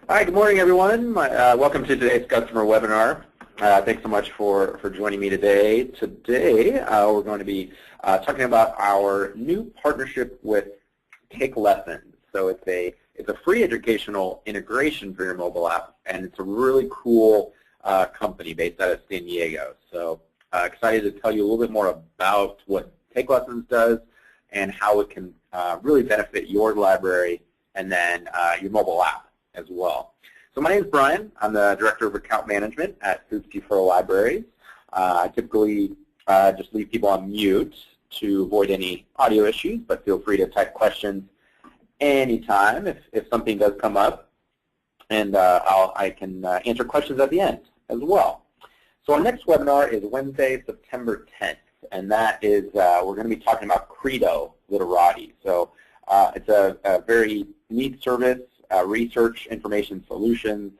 Hi, good morning, everyone. Welcome to today's customer webinar. Thanks so much for joining me today. Today, we're going to be talking about our new partnership with TakeLessons. So it's a free educational integration for your mobile app, and it's a really cool company based out of San Diego. So excited to tell you a little bit more about what TakeLessons does and how it can really benefit your library and then your mobile app as well. So my name is Brian. I'm the Director of Account Management at Boopsie for Libraries. I typically just leave people on mute to avoid any audio issues, but feel free to type questions anytime if something does come up, and I can answer questions at the end as well. So our next webinar is Wednesday, September 10th, and that is we're going to be talking about Credo Literati. So it's a very neat service. Research information solutions,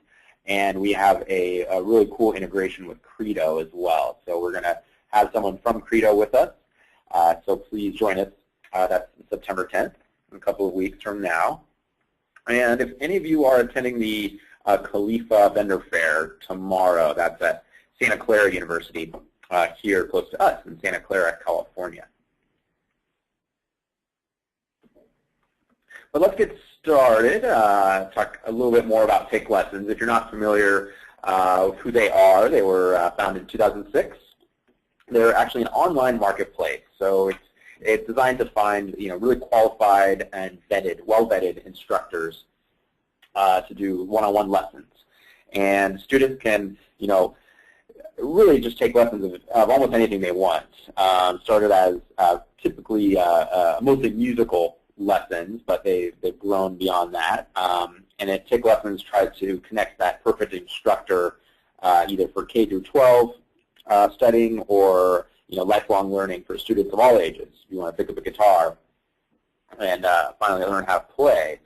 and we have a really cool integration with Credo as well. So we're going to have someone from Credo with us, so please join us. That's September 10th, in a couple of weeks from now. And if any of you are attending the Khalifa Vendor Fair tomorrow, that's at Santa Clara University here close to us in Santa Clara, California. But let's get started, talk a little bit more about TakeLessons. If you're not familiar with who they were founded in 2006. They're actually an online marketplace, so it's designed to find really qualified and well-vetted instructors to do one-on-one lessons. And students can really just take lessons of almost anything they want. Started as typically mostly musical lessons, but they've grown beyond that. And at TakeLessons tries to connect that perfect instructor either for K through 12 studying or lifelong learning for students of all ages. You want to pick up a guitar and finally learn how to play.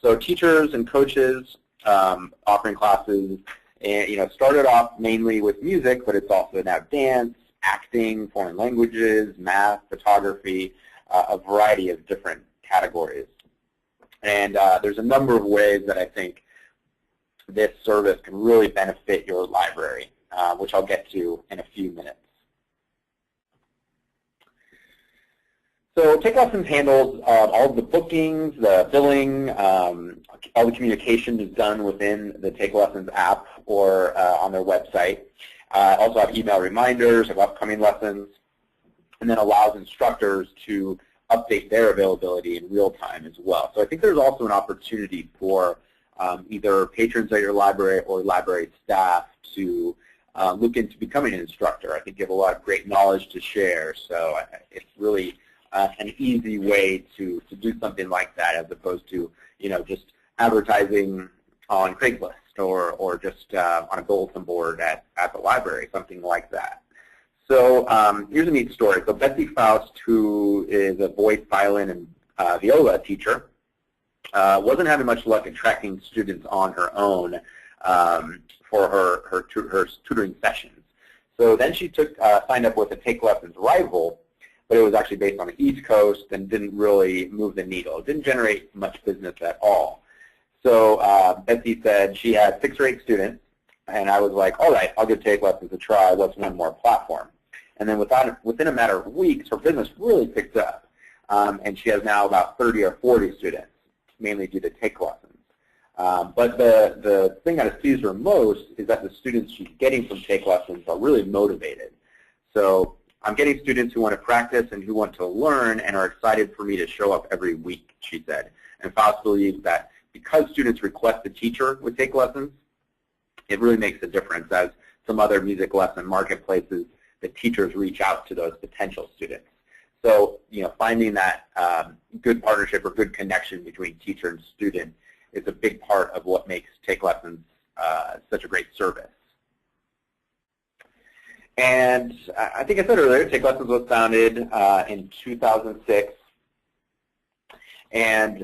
So teachers and coaches offering classes, and started off mainly with music, but it's also now dance, acting, foreign languages, math, photography, a variety of different categories. And there's a number of ways that I think this service can really benefit your library, which I'll get to in a few minutes. So TakeLessons handles all of the bookings, the billing, all the communication is done within the TakeLessons app or on their website. Also have email reminders of upcoming lessons, and then allows instructors to update their availability in real time as well. So I think there's also an opportunity for either patrons at your library or library staff to look into becoming an instructor. I think you have a lot of great knowledge to share, so it's really an easy way to do something like that as opposed to just advertising on Craigslist or just on a bulletin board at the library, something like that. So here's a neat story. So Betsy Faust, who is a voice, violin, and viola teacher, wasn't having much luck attracting students on her own for her tutoring sessions. So then she signed up with a TakeLessons rival, but it was actually based on the East Coast and didn't really move the needle. It didn't generate much business at all. So Betsy said she had 6 or 8 students, and I was like, all right, I'll give TakeLessons a try. Let's one more platform. And then within a matter of weeks, her business really picked up, and she has now about 30 or 40 students, mainly due to TakeLessons. But the thing that has pleased her most is that the students she's getting from TakeLessons are really motivated. So I'm getting students who want to practice and who want to learn and are excited for me to show up every week, she said. And Faust believes that because students request a teacher with TakeLessons, it really makes a difference, as some other music lesson marketplaces, the teachers reach out to those potential students. So, finding that good partnership or good connection between teacher and student is a big part of what makes TakeLessons such a great service. And I think I said earlier, TakeLessons was founded in 2006. And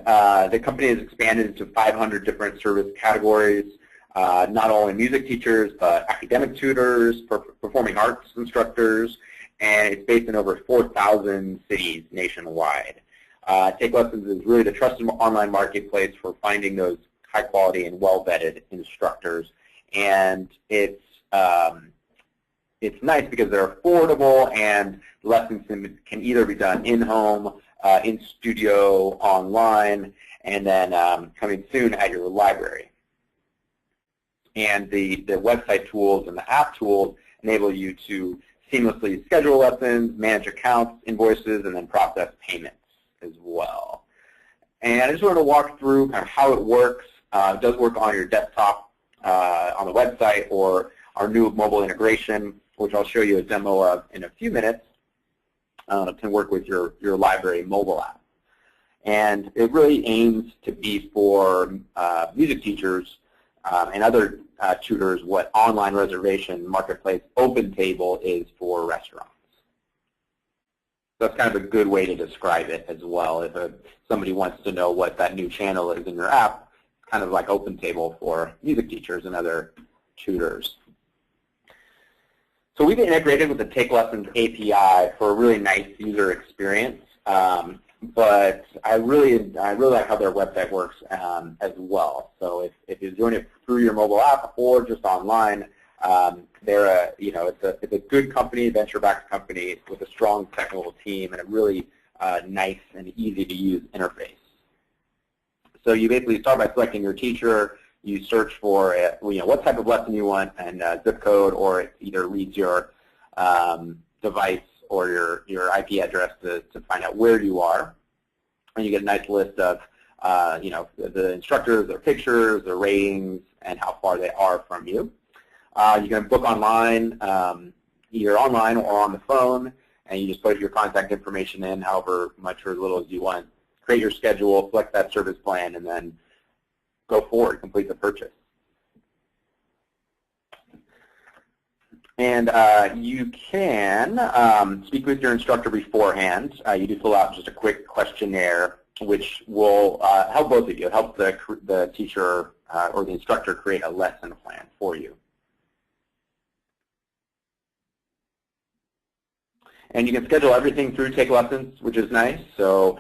the company has expanded into 500 different service categories, not only music teachers, but academic tutors, performing arts instructors, and it's based in over 4,000 cities nationwide. TakeLessons is really the trusted online marketplace for finding those high quality and well-vetted instructors. And it's nice because they're affordable, and lessons can either be done in-home, in studio, online, and then coming soon at your library. And the website tools and the app tools enable you to seamlessly schedule lessons, manage accounts, invoices, and then process payments as well. And I just wanted to walk through kind of how it works. It does work on your desktop, on the website, or our new mobile integration, which I'll show you a demo of in a few minutes, can work with your library mobile app. And it really aims to be for music teachers and other tutors what online reservation marketplace OpenTable is for restaurants. So that's kind of a good way to describe it as well. If somebody wants to know what that new channel is in your app, kind of like OpenTable for music teachers and other tutors. So we've integrated with the TakeLessons API for a really nice user experience, but I really like how their website works as well. So if you're doing it through your mobile app or just online, they're it's a good company, venture-backed company with a strong technical team and a really nice and easy to use interface. So you basically start by selecting your teacher. You search for what type of lesson you want and zip code, or it either reads your device or your IP address to find out where you are. And you get a nice list of the instructors, their pictures, their ratings, and how far they are from you. You can book online, either online or on the phone, and you just put your contact information in, however much or little as you want. Create your schedule, select that service plan, and then go forward, complete the purchase. And you can speak with your instructor beforehand. You do fill out just a quick questionnaire, which will help both of you. It helps the teacher or the instructor create a lesson plan for you. And you can schedule everything through TakeLessons, which is nice. So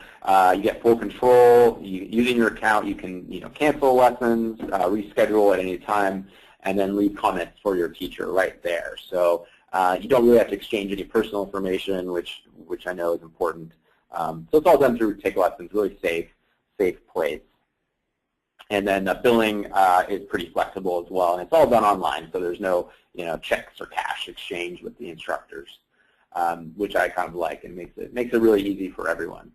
you get full control. Using your account, you can cancel lessons, reschedule at any time, and then leave comments for your teacher right there. So you don't really have to exchange any personal information, which I know is important. So it's all done through TakeLessons, really safe place. And then billing is pretty flexible as well, and it's all done online. So there's no checks or cash exchange with the instructors. Which I kind of like, and makes it really easy for everyone.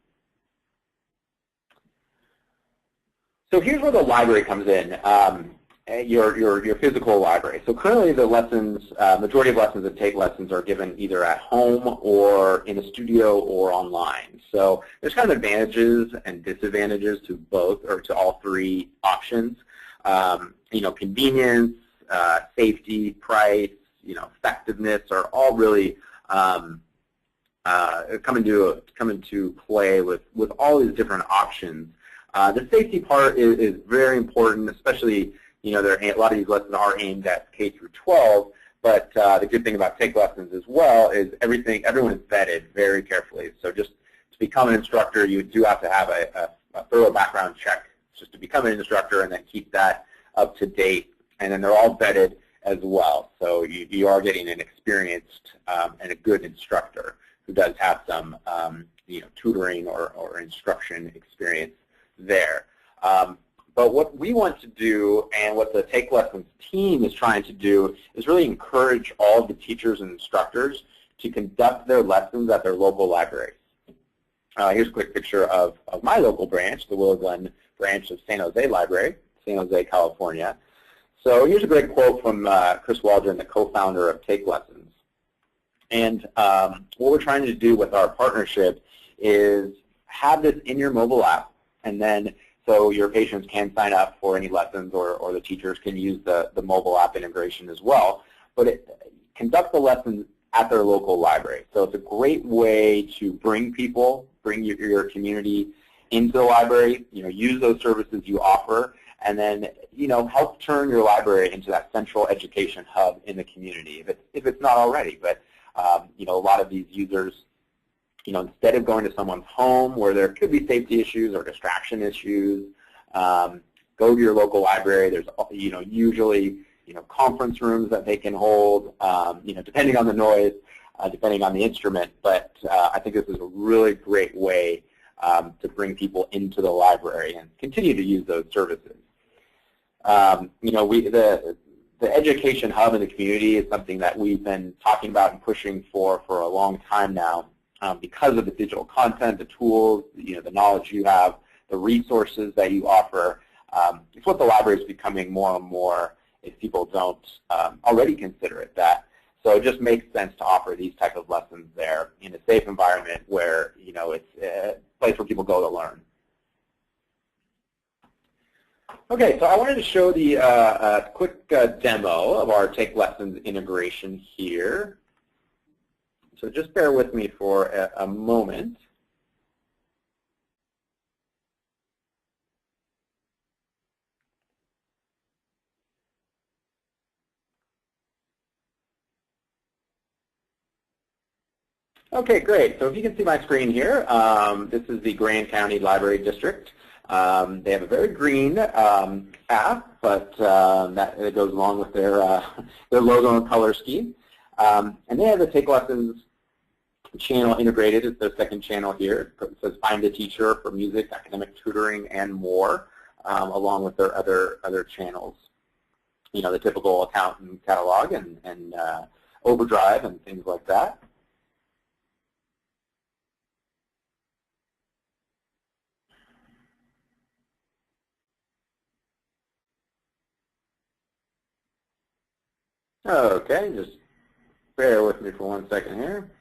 So here's where the library comes in, your physical library. So currently the lessons, majority of lessons at TakeLessons are given either at home or in a studio or online. So there's kind of advantages and disadvantages to both, or to all three options. Convenience, safety, price, effectiveness are all really come into play with all these different options. The safety part is very important, especially a lot of these lessons are aimed at K through 12. But the good thing about TakeLessons as well is everyone is vetted very carefully. So just to become an instructor, you do have to have a thorough background check just to become an instructor, and then keep that up to date. And then they're all vetted as well. So you are getting an experienced and a good instructor who does have some tutoring or instruction experience there. But what we want to do, and what the TakeLessons team is trying to do, is really encourage all of the teachers and instructors to conduct their lessons at their local libraries. Here's a quick picture of my local branch, the Willow Glen branch of San Jose Library, San Jose, California. So here's a great quote from Chris Waldron, the co-founder of TakeLessons. And what we're trying to do with our partnership is have this in your mobile app, and then so your patients can sign up for any lessons, or the teachers can use the mobile app integration as well. But conduct the lessons at their local library. So it's a great way to bring your community into the library, use those services you offer, and then help turn your library into that central education hub in the community, if it's not already. But a lot of these users, instead of going to someone's home where there could be safety issues or distraction issues, go to your local library. There's usually conference rooms that they can hold, depending on the noise, depending on the instrument. But I think this is a really great way to bring people into the library and continue to use those services. The education hub in the community is something that we've been talking about and pushing for a long time now, because of the digital content, the tools, the knowledge you have, the resources that you offer. It's what the library is becoming more and more, if people don't already consider it that. So it just makes sense to offer these type of lessons there in a safe environment where it's a place where people go to learn. Okay, so I wanted to show the quick demo of our TakeLessons integration here. So just bear with me for a moment. Okay, great. So if you can see my screen here, this is the Grand County Library District. They have a very green app, but that goes along with their logo and color scheme. And they have the TakeLessons channel integrated. It's their second channel here. It says Find a Teacher for music, academic tutoring, and more, along with their other channels. The typical account and catalog and Overdrive and things like that. Okay, just bear with me for 1 second here.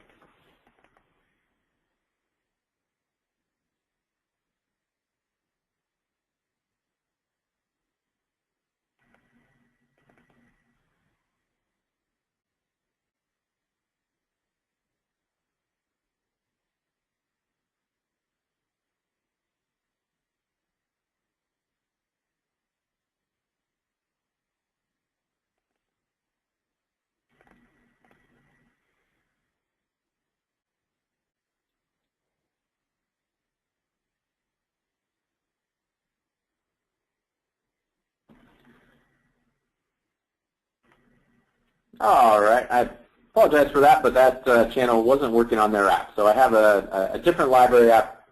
All right, I apologize for that, but that channel wasn't working on their app. So I have a different library app,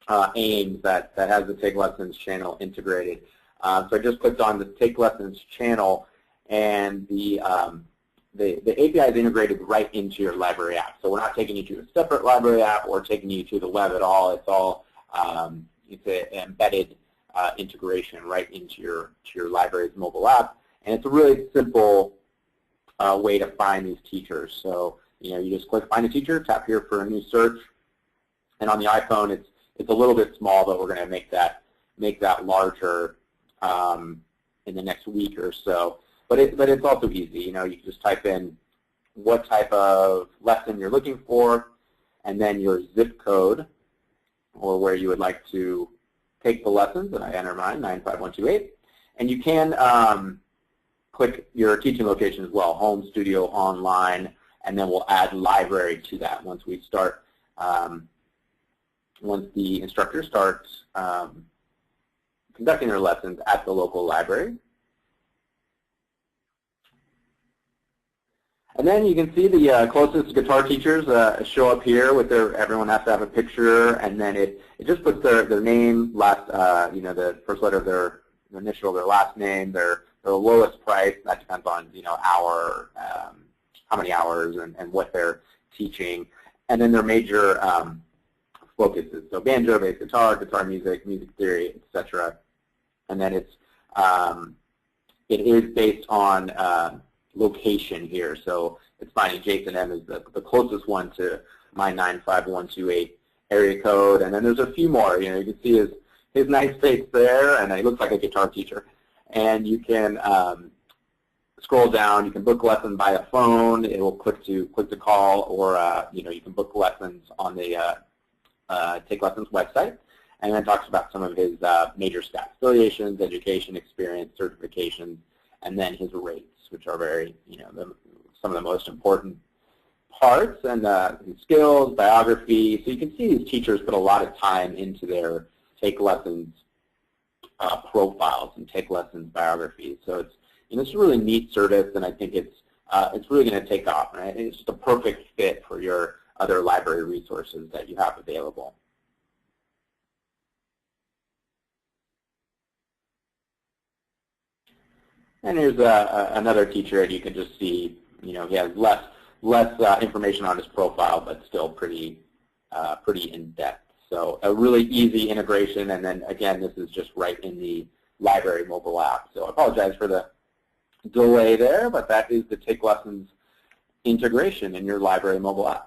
AIMS, that has the TakeLessons channel integrated. So I just clicked on the TakeLessons channel, and the API is integrated right into your library app. So we're not taking you to a separate library app or taking you to the web at all. It's all it's an embedded integration right into your library's mobile app, and it's a really simple way to find these teachers. So you just click Find a Teacher, tap here for a new search, and on the iPhone it's a little bit small, but we're going to make that larger in the next week or so. But it's also easy. You can just type in what type of lesson you're looking for, and then your zip code, or where you would like to take the lessons, and I enter mine, 95128, and you can click your teaching location as well, home, studio, online, and then we'll add library to that once we start, once the instructor starts conducting their lessons at the local library. And then you can see the closest guitar teachers show up here with everyone has to have a picture, and then it just puts their name, last, the first letter of their initial of their last name, their lowest price. That depends on hour, how many hours, and what they're teaching, and then their major focuses. So banjo, bass guitar, guitar music, music theory, etc. And then it is based on location here. So it's finding Jason M is the closest one to my 95128 area code, and then there's a few more. You can see his nice face there, and he looks like a guitar teacher. And you can scroll down. You can book lessons by a phone. It will click to call, or you can book lessons on the TakeLessons website. And then talks about some of his major staff affiliations, education, experience, certifications, and then his rates, which are very some of the most important parts, and his skills, biography. So you can see these teachers put a lot of time into their TakeLessons profiles and Take Lessons biographies. So it's a really neat service, and I think it's really going to take off. Right? It's just a perfect fit for your other library resources that you have available. And here's another teacher, and you can just see, he has less information on his profile, but still pretty in depth. So a really easy integration, and then again, this is just right in the library mobile app. So I apologize for the delay there, but that is the Take Lessons integration in your library mobile app.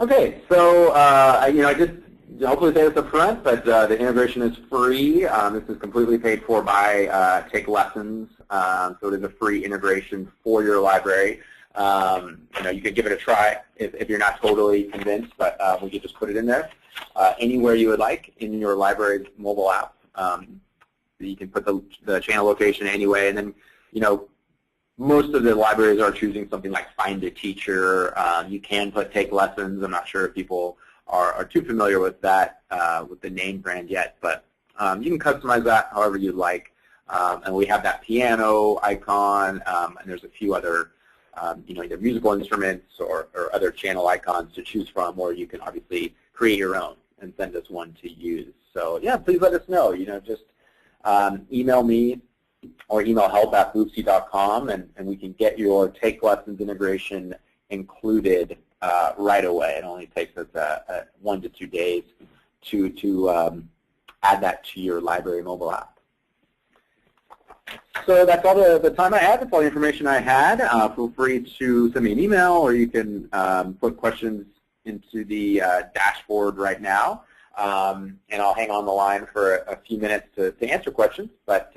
Okay, so I did hopefully say this up front, but the integration is free. This is completely paid for by Take Lessons, so it is a free integration for your library. You can give it a try if you're not totally convinced, but we could just put it in there anywhere you would like in your library's mobile app. You can put the channel location anyway, and then most of the libraries are choosing something like Find a Teacher. You can put Take Lessons. I'm not sure if people are too familiar with that, with the name brand yet, but you can customize that however you'd like. And we have that piano icon, and there's a few other, either musical instruments or other channel icons to choose from, or you can obviously create your own and send us one to use. So yeah, please let us know. Just email me or email help@boopsie.com, and we can get your Take Lessons integration included right away. It only takes us 1 to 2 days to add that to your library mobile app. So that's all the time I had. That's all the information I had. Feel free to send me an email, or you can put questions into the dashboard right now, and I'll hang on the line for a few minutes to answer questions. But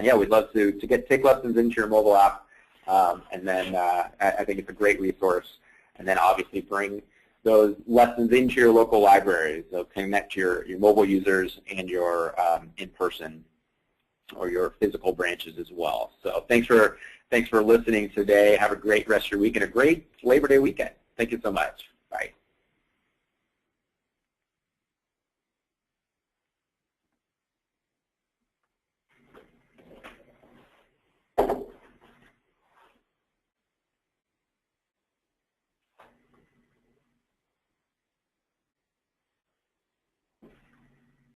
yeah, we'd love to get Take Lessons into your mobile app, and then I think it's a great resource. And then obviously bring those lessons into your local libraries. So connect your mobile users and your in-person or your physical branches as well. So thanks for listening today. Have a great rest of your week and a great Labor Day weekend. Thank you so much. Bye.